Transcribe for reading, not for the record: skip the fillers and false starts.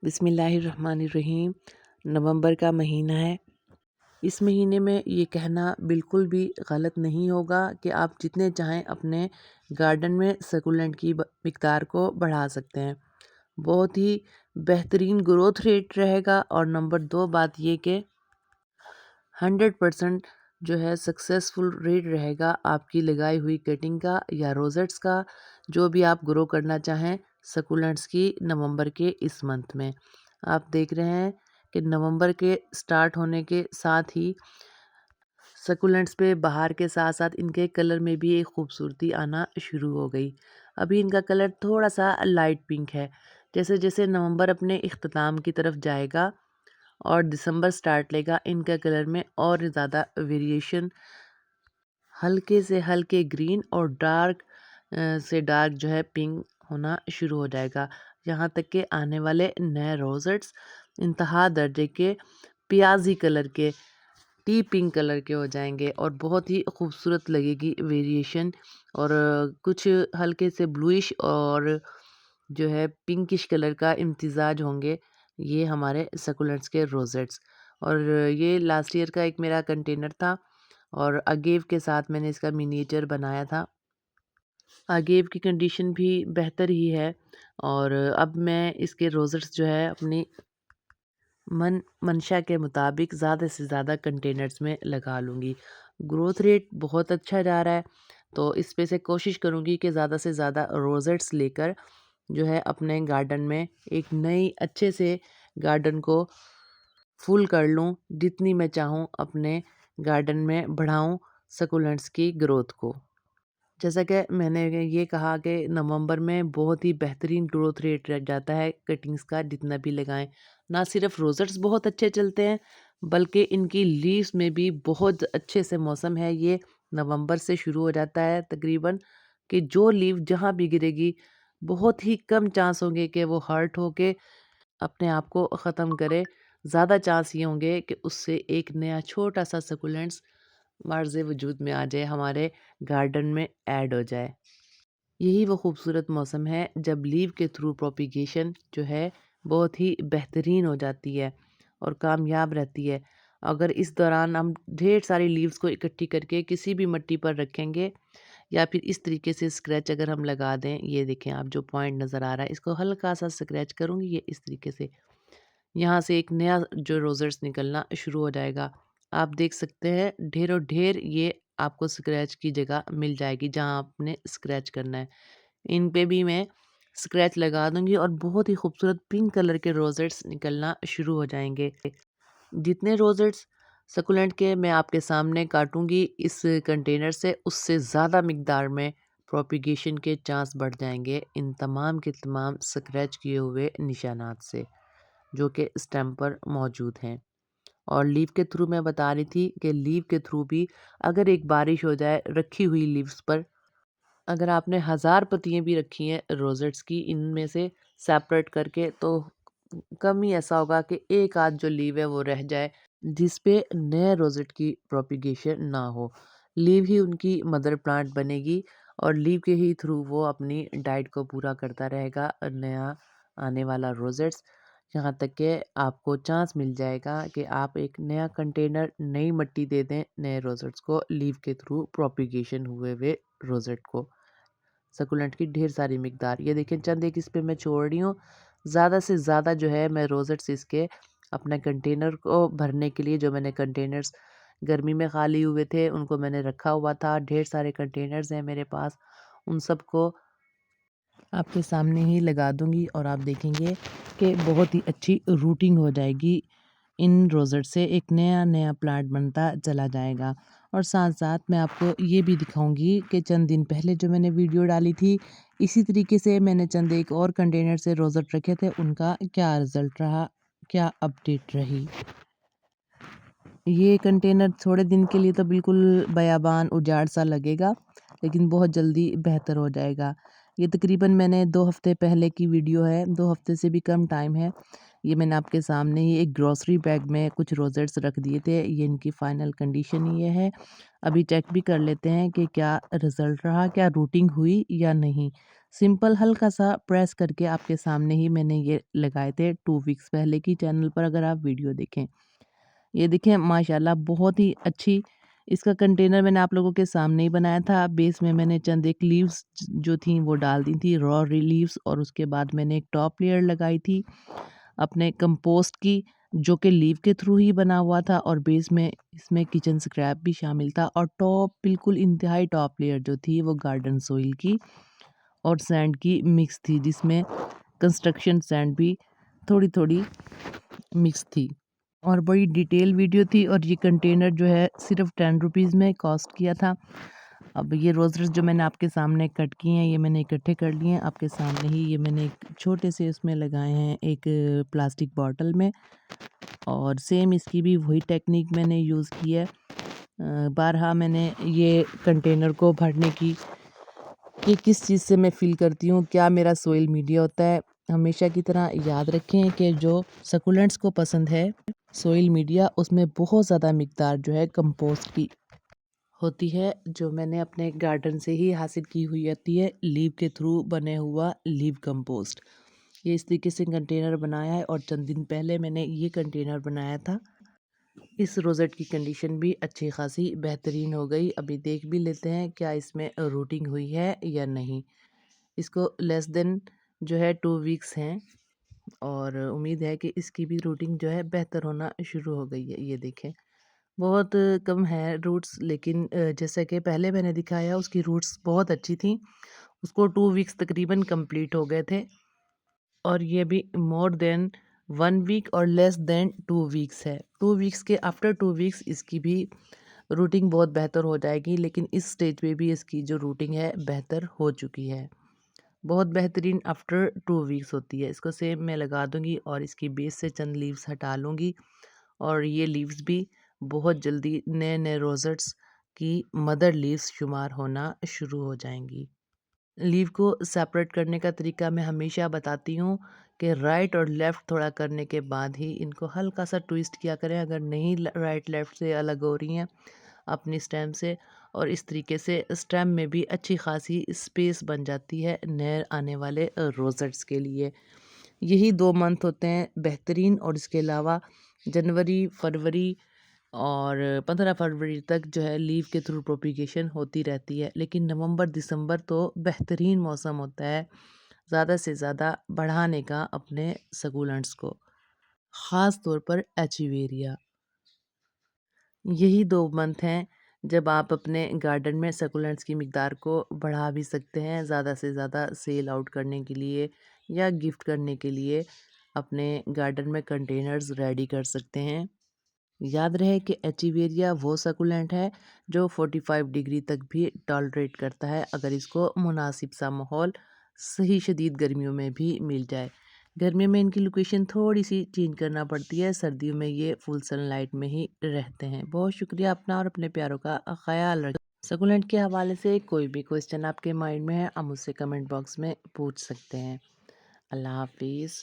बिस्मिल्लाहिर्रहमानिर्रहीम। नवंबर का महीना है। इस महीने में ये कहना बिल्कुल भी गलत नहीं होगा कि आप जितने चाहें अपने गार्डन में सकुलेंट की मिक़दार को बढ़ा सकते हैं। बहुत ही बेहतरीन ग्रोथ रेट रहेगा और नंबर 2 बात ये कि 100% जो है सक्सेसफुल रेट रहेगा आपकी लगाई हुई कटिंग का या रोज़ेट्स का, जो भी आप ग्रो करना चाहें सकुलेंट्स की नवंबर के इस मंथ में। आप देख रहे हैं कि नवंबर के स्टार्ट होने के साथ ही सकुलेंट्स पे बाहर के साथ-साथ इनके कलर में भी एक खूबसूरती आना शुरू हो गई। अभी इनका कलर थोड़ा-सा लाइट पिंक है। जैसे-जैसे नवंबर अपने इख्तिताम की तरफ जाएगा और दिसंबर स्टार्ट लेगा, इनका कलर में और ज़्यादा वेरिएशन हल्के से हल्के ग्रीन और डार्क से डार्क जो है पिंक होना शुरू हो जाएगा। यहाँ तक कि आने वाले नए रोज़ेट्स इंतहा दर्जे के पियाज़ी कलर के, टी पिंक कलर के हो जाएँगे और बहुत ही खूबसूरत लगेगी वेरिएशन और कुछ हल्के से ब्लूइश और जो है पिंकिश कलर का इम्तिज़ाज होंगे ये हमारे सकुलेंट्स के रोज़ेट्स। और ये लास्ट ईयर का एक मेरा कंटेनर था और अगेव के साथ मैंने इसका मिनिएचर बनाया था। अगेव की कंडीशन भी बेहतर ही है और अब मैं इसके रोज़ेट्स जो है अपनी मंशा के मुताबिक ज़्यादा से ज़्यादा कंटेनर्स में लगा लूँगी। ग्रोथ रेट बहुत अच्छा जा रहा है, तो इस पे से कोशिश करूँगी कि ज़्यादा से ज़्यादा रोज़ेट्स लेकर जो है अपने गार्डन में एक नई अच्छे से गार्डन को फुल कर लूँ, जितनी मैं चाहूँ अपने गार्डन में बढ़ाऊँ सकुलेंट्स की ग्रोथ को। जैसा कि मैंने ये कहा कि नवंबर में बहुत ही बेहतरीन ग्रोथ रेट रह जाता है कटिंग्स का जितना भी लगाएं। ना सिर्फ रोज़ेट्स बहुत अच्छे चलते हैं बल्कि इनकी लीव्स में भी बहुत अच्छे से मौसम है ये नवंबर से शुरू हो जाता है तकरीबन कि जो लीव जहाँ भी गिरेगी बहुत ही कम चांस होंगे कि वो हर्ट होके अपने आप को ख़त्म करे। ज़्यादा चांस ये होंगे कि उससे एक नया छोटा सा सकुलेंट्स मर्ज़ वजूद में आ जाए, हमारे गार्डन में ऐड हो जाए। यही वो खूबसूरत मौसम है जब लीव के थ्रू प्रोपिगेशन जो है बहुत ही बेहतरीन हो जाती है और कामयाब रहती है। अगर इस दौरान हम ढेर सारी लीव्स को इकट्ठी करके किसी भी मिट्टी पर रखेंगे या फिर इस तरीके से स्क्रैच अगर हम लगा दें, ये देखें आप जो पॉइंट नज़र आ रहा है इसको हल्का सा स्क्रैच करूँगी ये इस तरीके से यहाँ से एक नया जो रोज़र्स निकलना शुरू हो जाएगा। आप देख सकते हैं ढेरों ढेर ये आपको स्क्रैच की जगह मिल जाएगी जहाँ आपने स्क्रैच करना है। इन पे भी मैं स्क्रैच लगा दूँगी और बहुत ही खूबसूरत पिंक कलर के रोज़ेट्स निकलना शुरू हो जाएँगे। जितने रोज़ेट्स सकुलेंट के मैं आपके सामने काटूँगी इस कंटेनर से उससे ज़्यादा मिक़दार में प्रोपिगेशन के चांस बढ़ जाएँगे इन तमाम के तमाम स्क्रैच किए हुए निशानात से, जो कि स्टेम पर मौजूद हैं। और लीव के थ्रू मैं बता रही थी कि लीव के थ्रू भी अगर एक बारिश हो जाए रखी हुई लीव्स पर, अगर आपने 1000 पत्तियाँ भी रखी हैं रोज़ेट्स की इनमें से सेपरेट करके तो कम ही ऐसा होगा कि एक आध जो लीव है वो रह जाए जिस पे नए रोज़ेट की प्रोपिगेशन ना हो। लीव ही उनकी मदर प्लांट बनेगी और लीव के ही थ्रू वो अपनी डाइट को पूरा करता रहेगा नया आने वाला रोज़ेट्स। यहाँ तक कि आपको चांस मिल जाएगा कि आप एक नया कंटेनर नई मिट्टी दे दें नए रोज़ेट्स को लीव के थ्रू प्रोपिगेशन हुए हुए रोज़ेट को। सकुलेंट की ढेर सारी मिकदार ये देखें चंद एक इस पे मैं छोड़ रही हूँ। ज़्यादा से ज़्यादा जो है मैं रोज़ेट्स इसके अपने कंटेनर को भरने के लिए जो मैंने कंटेनर्स गर्मी में खाली हुए थे उनको मैंने रखा हुआ था। ढेर सारे कंटेनर्स हैं मेरे पास, उन सबको आपके सामने ही लगा दूँगी और आप देखेंगे कि बहुत ही अच्छी रूटिंग हो जाएगी। इन रोज़ेट से एक नया-नया प्लांट बनता चला जाएगा और साथ-साथ मैं आपको ये भी दिखाऊँगी कि चंद दिन पहले जो मैंने वीडियो डाली थी, इसी तरीके से मैंने चंद एक और कंटेनर से रोज़ेट रखे थे, उनका क्या रिज़ल्ट रहा, क्या अपडेट रही। ये कंटेनर थोड़े दिन के लिए तो बिल्कुल बयाबान उजाड़ सा लगेगा, लेकिन बहुत जल्दी बेहतर हो जाएगा। ये तकरीबन मैंने 2 हफ़्ते पहले की वीडियो है, 2 हफ़्ते से भी कम टाइम है। ये मैंने आपके सामने ही एक ग्रोसरी बैग में कुछ रोज़ेट्स रख दिए थे, ये इनकी फ़ाइनल कंडीशन ये है। अभी चेक भी कर लेते हैं कि क्या रिज़ल्ट रहा, क्या रूटिंग हुई या नहीं। सिंपल हल्का-सा प्रेस करके आपके सामने ही मैंने ये लगाए थे 2 वीक्स पहले की चैनल पर अगर आप वीडियो देखें। ये देखिए माशाल्लाह बहुत ही अच्छी इसका कंटेनर मैंने आप लोगों के सामने ही बनाया था। बेस में मैंने चंद एक लीव्स जो थी वो डाल दी थी रॉ लीव्स और उसके बाद मैंने एक टॉप लेयर लगाई थी अपने कंपोस्ट की जो कि लीव के थ्रू ही बना हुआ था और बेस में इसमें किचन स्क्रैप भी शामिल था और टॉप बिल्कुल इंतहाई टॉप लेयर जो थी वो गार्डन सोइल की और सैंड की मिक्स थी जिसमें कंस्ट्रक्शन सैंड भी थोड़ी-थोड़ी मिक्स थी। और बड़ी डिटेल वीडियो थी और ये कंटेनर जो है सिर्फ 10 रुपीज़ में कॉस्ट किया था। अब ये रोज़र्स जो मैंने आपके सामने कट किए हैं ये मैंने इकट्ठे कर लिए हैं आपके सामने ही ये मैंने एक छोटे से उसमें लगाए हैं एक प्लास्टिक बॉटल में और सेम इसकी भी वही टेक्निक मैंने यूज़ की है। बारहा मैंने ये कंटेनर को भरने की कि किस चीज़ से मैं फ़ील करती हूँ, क्या मेरा सोइल मीडिया होता है। हमेशा की तरह याद रखें कि जो सकुलेंट्स को पसंद है सोइल मीडिया उसमें बहुत ज़्यादा मिक़दार जो है कंपोस्ट की होती है, जो मैंने अपने गार्डन से ही हासिल की हुई होती है, लीव के थ्रू बने हुआ लीव कंपोस्ट। ये इस तरीके से कंटेनर बनाया है और चंद दिन पहले मैंने ये कंटेनर बनाया था। इस रोज़ेट की कंडीशन भी अच्छी खासी बेहतरीन हो गई। अभी देख भी लेते हैं क्या इसमें रूटिंग हुई है या नहीं। इसको लेस देन जो है 2 वीक्स हैं और उम्मीद है कि इसकी भी रूटिंग जो है बेहतर होना शुरू हो गई है। ये देखें बहुत कम है रूट्स लेकिन जैसा कि पहले मैंने दिखाया उसकी रूट्स बहुत अच्छी थी। उसको 2 वीक्स तकरीबन कंप्लीट हो गए थे और ये भी मोर देन 1 वीक और लेस देन 2 वीक्स है। 2 वीक्स के आफ्टर 2 वीक्स इसकी भी रूटिंग बहुत बेहतर हो जाएगी लेकिन इस स्टेज पे भी इसकी जो रूटिंग है बेहतर हो चुकी है। बहुत बेहतरीन आफ्टर 2 वीक्स होती है। इसको सेम मैं लगा दूँगी और इसकी बेस से चंद लीव्स हटा लूँगी और ये लीव्स भी बहुत जल्दी नए-नए रोज़ेट्स की मदर लीव्स शुमार होना शुरू हो जाएँगी। लीव को सेपरेट करने का तरीका मैं हमेशा बताती हूँ कि राइट और लेफ़्ट थोड़ा करने के बाद ही इनको हल्का-सा ट्विस्ट किया करें अगर नहीं राइट लेफ़्ट से अलग हो रही हैं अपनी स्टेम से और इस तरीके से स्टेम में भी अच्छी खासी स्पेस बन जाती है नए आने वाले रोज़ेट्स के लिए। यही 2 मंथ होते हैं बेहतरीन और इसके अलावा जनवरी, फरवरी और 15 फरवरी तक जो है लीव के थ्रू प्रोपिगेशन होती रहती है। लेकिन नवंबर, दिसंबर तो बेहतरीन मौसम होता है ज़्यादा से ज़्यादा बढ़ाने का अपने सकुलेंट्स को, ख़ास तौर पर एचिवेरिया। यही 2 मंथ हैं जब आप अपने गार्डन में सकुलेंट्स की मिक़दार को बढ़ा भी सकते हैं ज़्यादा से ज़्यादा सेल आउट करने के लिए या गिफ्ट करने के लिए अपने गार्डन में कंटेनर्स रेडी कर सकते हैं। याद रहे कि एचिवेरिया वो सकुलेंट है जो 45 डिग्री तक भी टॉलरेट करता है अगर इसको मुनासिब सा माहौल सही शदीद गर्मियों में भी मिल जाए। गर्मियों में इनकी लोकेशन थोड़ी सी चेंज करना पड़ती है, सर्दियों में ये फुल सनलाइट में ही रहते हैं। बहुत शुक्रिया अपना और अपने प्यारों का ख्याल रखें। सकुलेंट के हवाले से कोई भी क्वेश्चन आपके माइंड में है आप मुझसे कमेंट बॉक्स में पूछ सकते हैं। अल्लाह हाफिज़।